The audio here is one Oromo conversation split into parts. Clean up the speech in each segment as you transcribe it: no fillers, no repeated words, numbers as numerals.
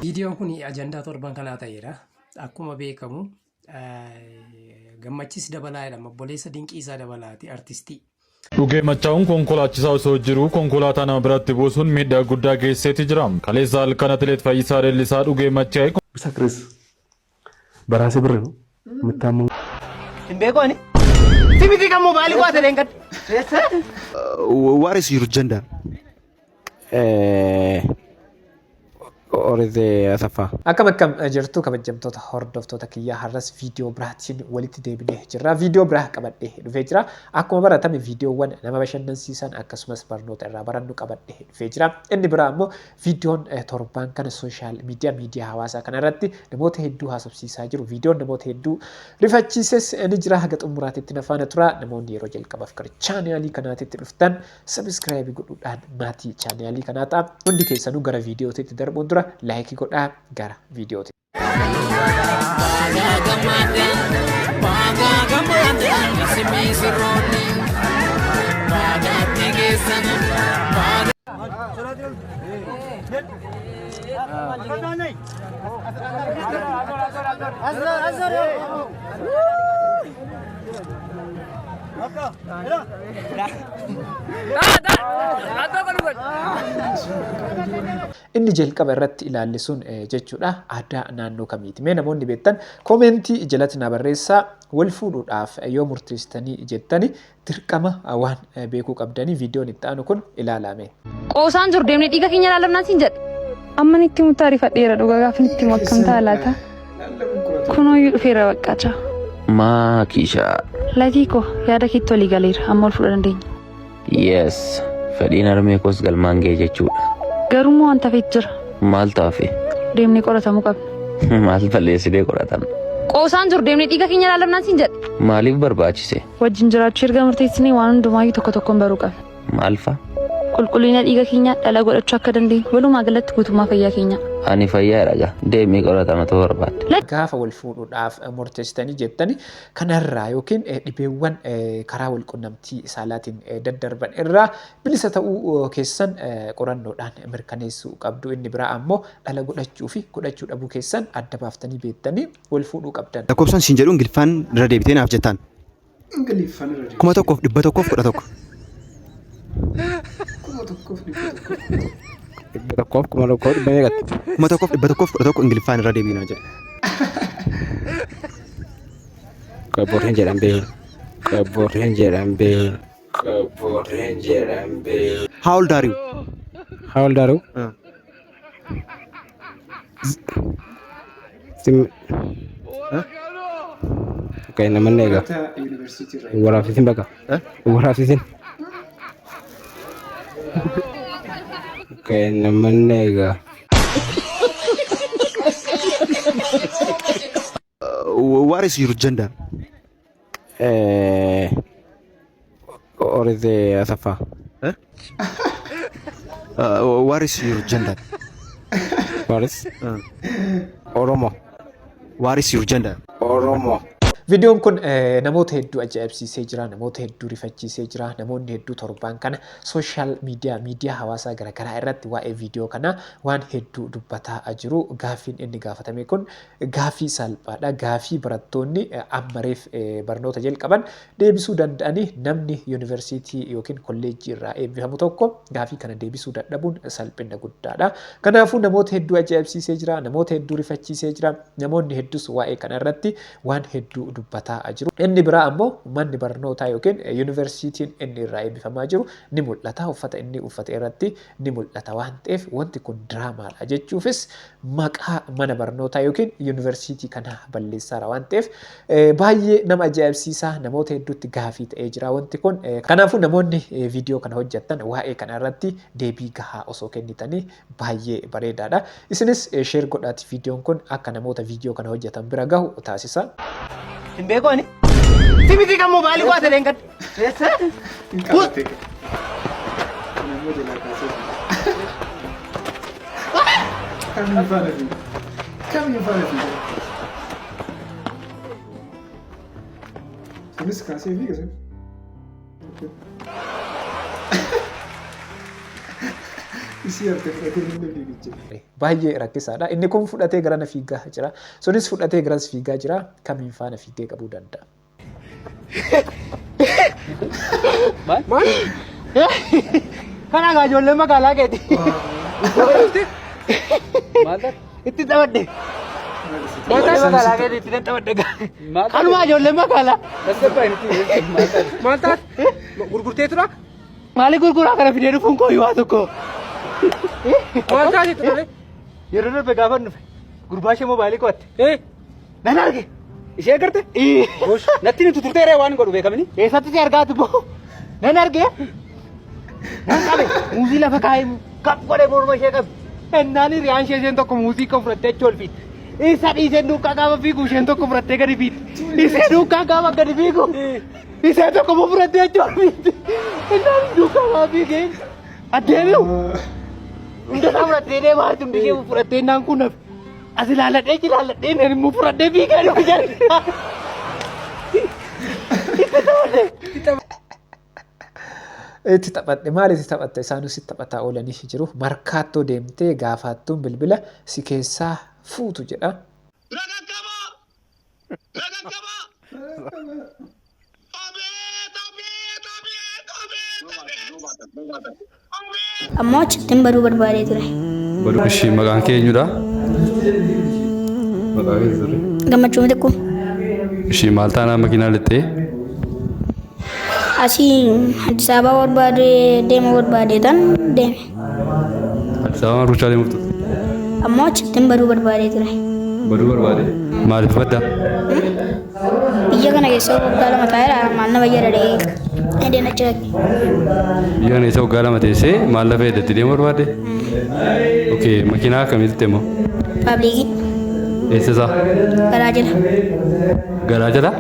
Viidiyoon kun ajandaa torban kanaa ta'eera. Akkuma beekamu Gammachiis Dabalaa jedhama. Obboleessa Dinqiisaa Dabalaati, artistii. Dhugee machaa'uun konkolaachisaa osoo jiru konkolaataa nama biratti buusuun miidhaa guddaa geesseeti jira. Kaleessa halkan atileet Fayyisaa Leellisaa dhugee machaa'e. Sakris baraasee birree mittaamu. Hin beekoni. Simiti kan mobaayilii qo'ate leenqad. What is your gender? Oride Asafa. Akkam jirtu kabajamtoota hordoftoota kiyyaa har'as viidiyoo biraatiin walitti deebinee jirra. Viidiyoo biraa qabadhee dhufee jira. Akkuma baratame viidiyoowwan nama bashannansiisan akkasumas barnoota irraa barannu qabadhee dhufee jira. Inni biraa immoo viidiyoon torbaan kana sooshaal miidiyaa hawaasaa kanarratti namoota hedduu haasofsiisaa jiru. Viidiyoon namoota hedduu rifachiises ni jira. Haga xumuraatitti na faana tura. Namoonni yeroo jalqabaaf gara chaanaalii kanaatitti dhuftan sabiskiraayib godhuudhaan maatii chaanaalii kanaa ta'a. Hundi keessanuu gara viidiyootitti darbuun dura like godhaa gara viidiyooti. Inni jalqaba irratti ilaalle sun jechuudha aadaa naannoo kamiiti. Mee namoonni beektan koomentii jalatti na barreessaa. Wal fuudhuudhaaf yoo murteessitanii jettani dirqama waan beekuu qabdanii viidiyoon itti aanu kun ilaalame. Qoosaan jiru deemnee dhiiga keenya ilaalamnaan siin jedhe. Amma itti mutaarifadheera dhugaa gaafa itti makkamtaa laata. Kunooyyuu dhufeera baqqacha. Maakisha. Latiiko yaada keetti walii galeera amma ol fuudha dandeenya. Yes, fedhiin harmee koos galmaan ga'e jechuudha. Garuu wanta feet jira. Maal taafe? Deemnee qoratamuu qabna. Maal balleessinee qoratan? Qoosaan jiru deemnee dhiiga keenya ilaalamnaan siin jedhe. Maaliif barbaachise? Wajjin jiraachuu erga murteessinee waan hundumaayyuu tokko tokkoon baruu qabna. Maal fa'a? Qulqullina dhiiga keenya dhala godhachuu akka dandeenyu walumaa galatti guutummaa fayyaa keenya. Ani fayyaa dhaga deemee qoratama ta'uu barbaadde. Gaafa wal fuudhuudhaaf murteessitanii jettani kanarraa yookiin dhibeewwan karaa wal qunnamtii saalaatiin daddarban irraa bilisa ta'uu keessan qorannoodhaan mirkaneessuu qabdu. Inni biraa ammoo dhala godhachuu fi godhachuu dhabuu keessan adda baaftanii beektanii wal fuudhuu qabdan. Lakkoofsaan siin jedhu Ingiliffaan irra deebitee naaf jettaan. Ingiliffaan irra deebitee. 1,111. 1,111 Ingiliffaan irra deebiinaa jedha. Kaboreen jedhan beel. How old are you? How old are you? Okay, naman nega. Warafisin baka. Warafisin. Okay, naman nega. What is your gender? Oride Asafa. What is your gender? What is? Oromo. What is your gender? Oromo. Viidiyoon kun namoota hedduu ajaa'ibsiisee jira, namoota hedduu rifachiisee jira, namoonni hedduu torbaan kana sooshaal miidiyaa hawaasaa garaagaraa irratti waa'ee viidiyoo kana waan hedduu dubbataa jiru. Gaaffiin inni gaafatame kun gaaffii salphaadha. Gaaffii barattoonni ammareef barnoota jalqaban deebisuu danda'anii namni yuunivarsiitii yookiin kolleejjii irraa eebbifamu tokko gaaffii kana deebisuu dadhabuun salphina guddaadha. Kanaafuu namoota hedduu ajaa'ibsiisee jira, namoota hedduu rifachiisee jira, namoonni hedduus waa'ee kana irratti waan hedduu dubbataa jiru. Inni biraa ammoo manni barnootaa yookiin yuunivarsiitiin inni irraa eebbifamaa jiru ni mul'ata. Uffata inni uffate irratti ni mul'ata waan ta'eef wanti kun diraamaadha jechuufis maqaa mana barnootaa yookiin yuunivarsiitii kana balleessaara waan ta'eef baay'ee nama ajaa'ibsiisaa, namoota hedduutti gaafii ta'ee jira wanti kun. Kanaafuu namoonni viidiyoo kana hojjetan waa'ee kana irratti deebii gahaa osoo kennitanii baay'ee bareedaadha. Isinis sheer godhaati viidiyoon kun akka namoota viidiyoo kana hojjetan bira gahu taasisa. Hin beekoni. Simiti kan mobaayilii qo'ate leenqad. Kami fare figo. Sabes kasih figo sih. Baay'ee rakkisaadha. Inni kun fudhatee gara na fiigaa jira. Sunis fudhatee garas fiigaa jira. Kamiin faana fiigee qabuu danda'a. Maal? Kana gaa ijoollee magaalaa keeti. Itti taphadhe. Magaalaa keeti itti taphadhe gaa. Kanuma ijoollee magaalaa. Maal taate? Gurgurtee tura? Maali gurguraa kana fidee dhufuun koo waa tokko. Maal taate ture? Yeroo darbe gaafa dhufe gurbaa ishee mobaayilii qo'atte. Nan arge. Ishee agarte? Natti nuti turteeree waan godhu beekamni. Eessatti si argaa tubbo? Nan arge. Nan qabe muuzii lafa kaa'ee kap godhee morma ishee qabe. Ennaani riyaan isheen tokko muuzii kan fudhattee achi ol fiite. Isa dhiiseen duukaa gaafa fiigu isheen tokko fudhattee gadi fiite. Ishee duukaa gaafa gadi fiigu. Ishee tokko moo fudhattee achi ol fiite. Ennaani duukaa gaafa fiigee adeemiu. Hunda isaa fudhattee deemaa jirtu hundi ishee fudhattee naan kun nafe. As ilaalladhee ilaalladhee nani immoo fudhattee fiigaa dhufu jala. Itti taphadhe maaliif itti taphatte isaanis itti taphataa oolanii jiru. Markaattoo deemtee gaafattuun bilbila si keessaa fuutu jedha. Ammoo achittiin baduu barbaadee ture. Baduu ishee maqaan kee eenyudha? Maqaan kee sirrii? Gammachuu xiqqoo. Ishee maal taanaa makiinaa lixxee? Asii Addis Ababaa barbaadee deema barbaadee tan deeme. Addis Ababaa ruuchaa deemuuf ture? Ammoo achittiin baduu barbaadee ture. Baduu barbaadee? Maaliif badda? Biyya kana keessa waggaa lama taa'eera maal nama jedhadhee edeen achi dhaqe. Biyya kana keessa waggaa lama teessee maal lafa eddatti deemu barbaadde? Okay, makiinaa akkamitti immoo? Paabliikii. Eessa isaa? Garaa jala. Garaa jala?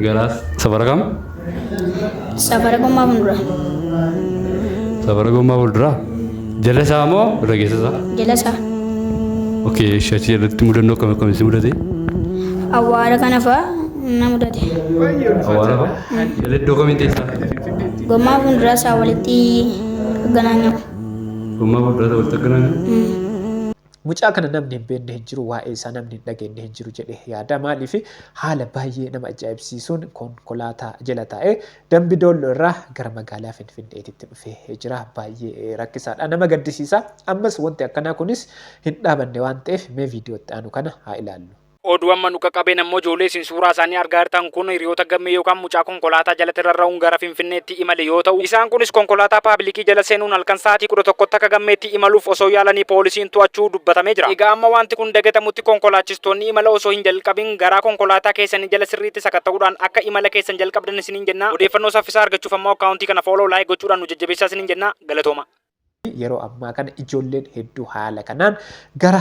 Garaas safara kam? Safara gommaa fuuldura. Safara gommaa fuuldura? Jala isaa moo irra keessa isaa? Jala isaa. Okay, achi irratti mudannoo akkamitti mudate? Awwaara kana fa'a na mudate. Awwaara fa'a? Jala iddoo kamiin teessaa? Gommaa fuuldura isaa walitti ganaanyamu. Gommaa fuuldura isaa walitti ganaanyamu? Mucaa kana namni hin beekne hin jiru waa'ee isaa namni hin dhageenye hin jiru jedhee yaada maaliif haala baay'ee nama ajaa'ibsiisuun konkolaataa jala taa'ee Dambidolloo irraa gara magaalaa Finfinneetti dhufee jira. Baay'ee rakkisaadha nama gaddisiisa. Ammas wanti akkanaa kunis hin dhaabanne waan ta'eef mee viidiyootti aanu kana haa ilaallu. Oduu amma nu qaqqabeen ammoo ijoollee isin suuraa isaanii argaa jirtan kun hiriyoota gammee yookaan mucaa konkolaataa jalatti rarra'uun gara Finfinneetti imale yoo ta'u isaan kunis konkolaataa paabliikii jala seenuun halkan sa'aatii 11 akka gammeetti imaluuf osoo yaalanii poolisiin to'achuu dubbatamee jira. Egaa amma wanti kun dagatamutti konkolaachistoonni imala osoo hin jalqabin garaa konkolaataa keessanii jala sirriitti sakatta'uudhaan akka imala keessan jalqabdan isiniin jenna. Odeeffannoo saffisaa argachuuf ammoo akkaawuntii kana fooloo laayik gochuudhaan nu jajjabeessaa isiniin jenna. Galatooma. Yeroo ammaa kana ijoolleen hedduu haala kanaan gara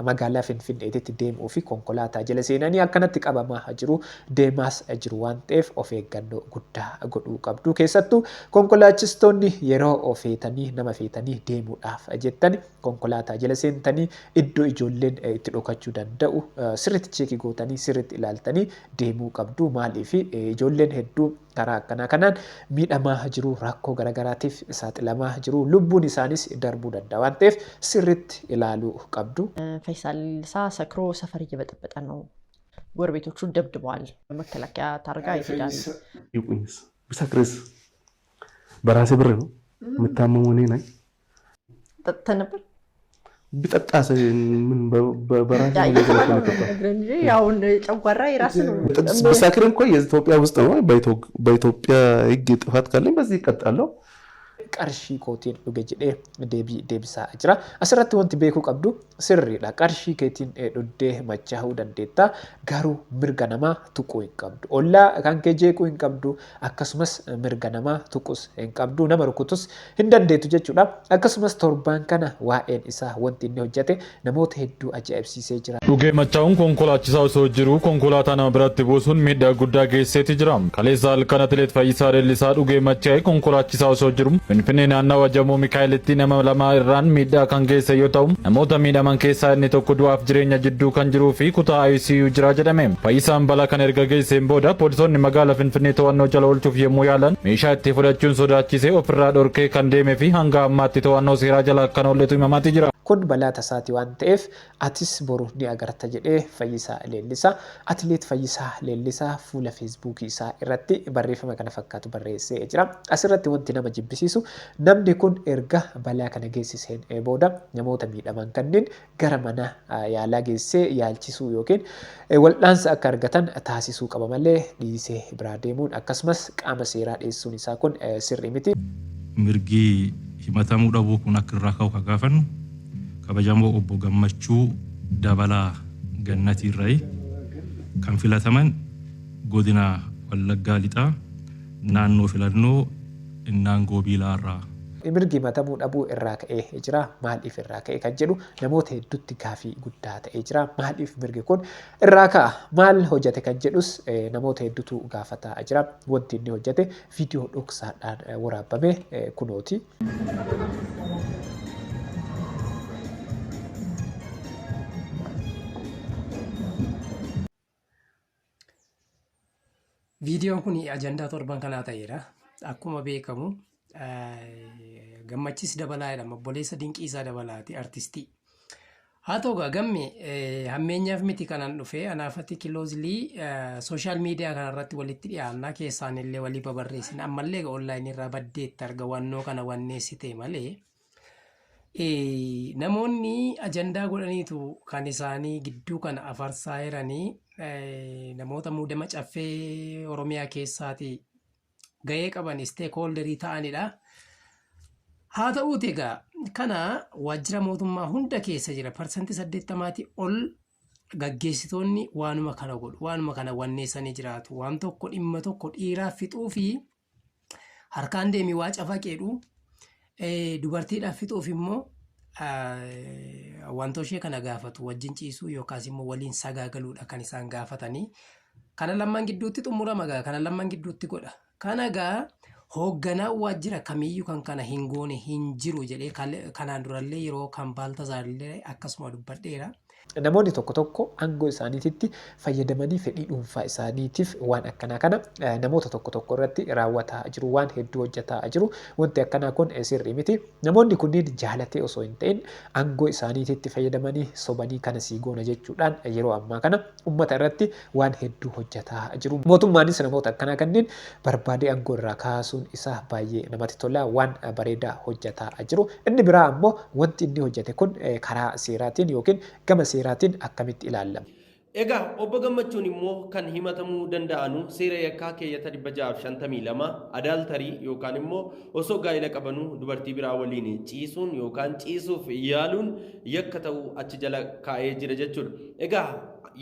magaalaa Finfinneetti deemuu fi konkolaataa jala seenanii akkanatti qabamaa jiru deemaas jiru waan ta'eef of eeggannoo guddaa godhuu qabdu. Keessattuu konkolaachistoonni yeroo feetanii nama feetanii deemuudhaaf jettan konkolaataa jala seentanii iddoo ijoolleen itti dhokachuu danda'u sirriitti cheekii gootanii sirriitti ilaaltanii deemuu qabdu. Maaliif ijoolleen hedduu karaa akkanaa kanaan miidhamaa jiru rakkoo garaagaraatiif saaxilamaa jiru lubbuun isaanis darbuu danda'a waan ta'eef sirriitti ilaaluu qabdu. ፈይሳል ሰክሮ ሰፈር እየበጠበጠ ነው። ጎረቤቶቹን ደብድበዋል። መከላከያ ታርጋ ይሄዳል። ይቁኝስ ብሰክርስ በራሴ ብር ነው የምታመመው እኔ ነኝ። ጠጥተህ ነበር? ቢጠጣስ ምን በራሴ ያውን ጨጓራ የራስ ነው። ብሰክር እንኳን የኢትዮጵያ ውስጥ ነው። በኢትዮጵያ ሕግ ጥፋት ካለኝ በዚህ ይቀጣለሁ። qarshii kootiin dhuge jedhee deebisaa jira. Asirratti wanti beekuu qabdu sirriidha. Qarshii keetiin dhuddee machaa'uu dandeetta. Garuu mirga namaa tuquu hin qabdu. Ollaa kan kee jeequu hin qabdu. Akkasumas mirga namaa tuquus hin qabdu. Nama rukutus hin dandeettu jechuudha. Akkasumas torbaan kana waa'een isaa wanti inni hojjete namoota hedduu ajaa'ibsiisee jira. Dhugee machaa'uun konkolaachisaa osoo jiru konkolaataa nama biratti buusuun miidhaa guddaa geesseeti jira. Kaleessa halkan atileet Fayyisaa Leellisaa dhugee machaa'ee konkolaachisaa osoo jiru Finfinnee naannawa Jamoo Mikaa'elitti nama lama irraan miidhaa kan geesse yoo ta'u namoota miidhaman keessaa inni tokko du'aaf jireenya jidduu kan jiruu fi kutaa ICU jira jedhame. Fayyisaan balaa kan erga geesseen booda poolisoonni magaalaa Finfinnee to'annoo jala oolchuuf yommuu yaalan meeshaa itti fudhachuun sodaachisee ofirraa dhorkee kan deemee fi hanga ammaatti to'annoo seeraa jala kan oolletu himamaatti jira. Kun balaa tasaati waan ta'eef atis boru ni agarta jedhee Fayyisaa Leellisaa atileet Fayyisaa Leellisaa fuula feesbuukii isaa irratti barreeffama kana fakkaatu barreessee jira. Asirratti wanti nama jibbisiisu namni kun erga balaa kana geessiseen booda namoota miidhaman kanneen gara mana yaalaa geessee yaalchisuu yookiin wal'aansa akka argatan taasisuu qaba malee dhiisee biraa deemuun akkasumas qaama seeraa dhiyeessuun isaa kun sirrii miti. Mirgi himatamuu dhabuu kun akka irraa ka'u gaafannu kabajamoo obbo Gammachuu Dabalaa Gannatii irraa kan filataman godina Wallaggaa Lixaa naannoo filannoo Innaangoo Biilaa irraa. Mirgi himatamuu dhabuu irraa ka'ee jira. Maaliif irraa ka'e kan jedhu namoota hedduutti gaafii guddaa ta'ee jira. Maaliif mirgi kun irraa ka'a? Maal hojjete kan jedhus namoota hedduutu gaafataa jira. Wanti inni hojjete viidiyoo dhoksaadhaan waraabame kunooti. Viidiyoon kun ajandaa torban kanaa ta'eera. Akkuma beekamu Gammachis Dabalaa jedhama. Obboleessa Dinqiisaa Dabalaati artistii. Haa ta'u gamme hammeenyaaf miti kanan dhufe anaafatti kiloozilii sooshaal miidiyaa kanarratti walitti dhiyaannaa keessaan illee walii babarreessin ammallee onlaayinii irraa baddeetti arga wannoo kana wanneessite malee namoonni ajandaa godhaniitu kan isaanii gidduu kana afarsaa jiranii namoota muudama caffee Oromiyaa keessaati gahee qaban isteekhoolderii ta'anidha. Haa ta'uuti egaa kana waajjira mootummaa hunda keessa jira. Parsantii 80 ol gaggeessitoonni waanuma kana godhu, waanuma kana wanneessanii jiraatu. Waan tokko dhimma tokko dhiiraaf fixuu fi harkaan deemii waa cafaqeedhu. Dubartiidhaaf fixuuf immoo wantoota ishee kana gaafatu wajjin ciisuu yookaas immoo waliin sagaagaluudha kan isaan gaafatanii. Kana lamman gidduutti xumurama gaa, kana lamman gidduutti godha. Kana gaa hoogganaa waajjira kamiyyuu kan kana hin goone hin jiru jedhee kanaan durallee yeroo kan Baaltazaarillee akkasuma dubbadheera. Namoonni tokko tokko aangoo isaaniitti fayyadamanii fedhii dhuunfaa isaaniitiif waan akkanaa kana namoota tokko tokko irratti raawwataa jiru, waan hedduu hojjetaa jiru. Wanti akkanaa kun sirrii miti. Namoonni kunniin jaalatee osoo hin ta'in aangoo isaaniitti fayyadamanii sobanii kana sii goona jechuudhaan yeroo ammaa kana uummata irratti waan hedduu hojjetaa jiru. Mootummaanis namoota akkanaa kanneen barbaadee aangoo irraa kaasuun isaa baay'ee namatti tola, waan bareedaa hojjetaa jiru. Inni biraa ammoo wanti inni hojjete kun karaa seeraatiin yookiin gama seeraatiin akkamitti ilaalama. Egaa obbo Gammachuun immoo kan himatamuu danda'anu seera yakkaa keeyyata 652 adaaltarii yookaan immoo osoo gaa'ela qabanuu dubartii biraa waliin ciisuun yookaan ciisuuf yaaluun yakka ta'uu achi jala kaa'ee jira jechuudha. Egaa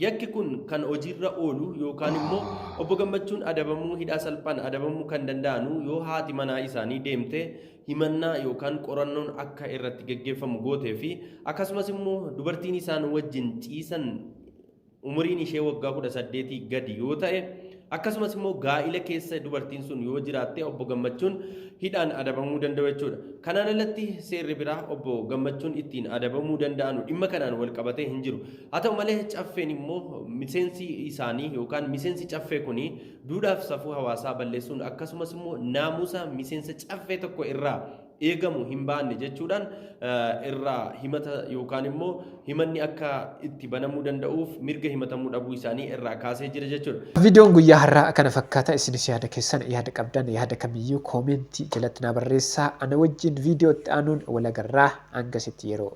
yakki kun kan hojiirra oolu yookaan immoo obbo Gammachuun adabamuu hidhaa salphaan adabamuu kan danda'anu yoo haati manaa isaanii deemtee himannaa yookaan qorannoon akka irratti geggeeffamu gootee fi akkasumas immoo dubartiin isaan wajjin ciisan umuriin ishee waggaa 18 gadi yoo ta'e akkasumas immoo gaa'ila keessa dubartiin sun yoo jiraatte obbo Gammachuun hidhaan adabamuu danda'u jechuudha. Kanaan alatti seerri biraa obbo Gammachuun ittiin adabamuu danda'anu dhimma kanaan wal qabatee hin jiru. Haa ta'u malee caffeen immoo miseensi isaanii yookaan miseensi caffee kuni duudhaaf safuu hawaasaa balleessuun akkasumas immoo naamusa miseensa caffee tokko irraa eegamu hin baanne jechuudhaan irraa himata yookaan immoo himanni akka itti banamuu danda'uuf mirga himatamuu dhabuu isaanii irraa kaasee jira jechuudha. Viidiyoon guyyaa har'aa kana fakkaata. Isinis yaada keessan yaada qabdan yaada kamiyyuu koomentii jalatti naa barreessaa. Ana wajjin viidiyoo itti aanuun wal agarraa hangasitti yeroo